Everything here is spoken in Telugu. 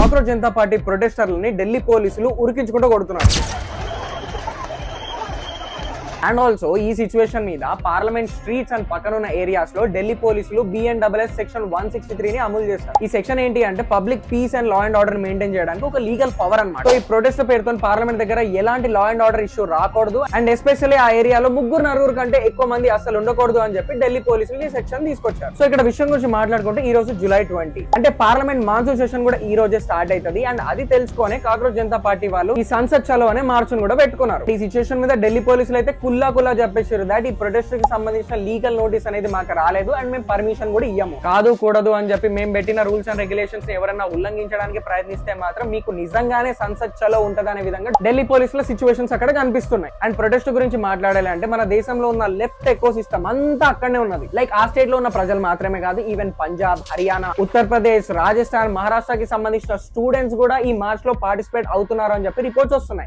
కాక్రోచ్ జనతా పార్టీ ప్రొటెస్టర్లని ఢిల్లీ పోలీసులు ఉరికించుకుంటూ కొడుతున్నారు. అండ్ ఆల్సో ఈ సిచ్యువేషన్ మీద పార్లమెంట్ స్ట్రీట్స్ అండ్ పక్కనున్న ఏరియాస్ లో ఢిల్లీ పోలీసులు BNSS సెక్షన్ 163 ని అమలు చేశారు. ఈ సెక్షన్ ఏంటి అంటే public peace and law and order maintain చేయడానికి ఒక లీగల్ పవర్ అన్నమాట. సో ఈ ప్రొటెస్ట్ పేరుతో పార్లమెంట్ దగ్గర ఎలాంటి లా అండ్ ఆర్డర్ ఇష్యూ రాకూడదు అండ్ ఎస్పెషల్లీ ఆ ఏరియాలో నలుగురు కంటే ఎక్కువ మంది అసలు ఉండకూడదు అని చెప్పి ఢిల్లీ పోలీసులు ఈ సెక్షన్ తీసుకొచ్చారు. సో ఇక్కడ విషయం గురించి మాట్లాడుకుంటే ఈ రోజు జూలై 20 అంటే పార్లమెంట్ మాన్సూన్ సెషన్ కూడా ఈ రోజే స్టార్ట్ అవుతుంది. అండ్ అది తెలుసుకొని కాక్రోచ్ జనతా పార్టీ వాళ్ళు ఈ సంసద్ చలో అనే మార్చును కూడా పెట్టుకున్నారు. ఈ సిచ్యువేషన్ మీద ఢిల్లీ పోలీసులు అయితే కుల్లా చెప్పేసారు దాట్ ఈ ప్రొటెస్ట్ కి సంబంధించిన లీగల్ నోటీస్ అనేది మాకు రాలేదు అండ్ మేము పర్మిషన్ కూడా ఇయ్యము, కాదు కూడదు అని చెప్పి మేము పెట్టిన రూల్స్ అండ్ రెగ్యులేషన్స్ ఎవరైనా ఉల్లంఘించడానికి ప్రయత్నిస్తే మాత్రం మీకు నిజంగానే సంసద్ చలో ఉంటది అనే విధంగా ఢిల్లీ పోలీసుల సిచ్యువేషన్స్ అక్కడ కనిపిస్తున్నాయి. అండ్ ప్రొటెస్ట్ గురించి మాట్లాడాలి అంటే మన దేశంలో ఉన్న లెఫ్ట్ ఎకో సిస్టమ్ అంతా అక్కడనే ఉన్నది. లైక్ ఆ స్టేట్ లో ఉన్న ప్రజలు మాత్రమే కాదు, ఈవెన్ పంజాబ్, హర్యానా, ఉత్తరప్రదేశ్, రాజస్థాన్, మహారాష్ట్రకి సంబంధించిన స్టూడెంట్స్ కూడా ఈ మార్చ్ లో పార్టిసిపేట్ అవుతున్నారు అని చెప్పి రిపోర్ట్స్ వస్తున్నాయి.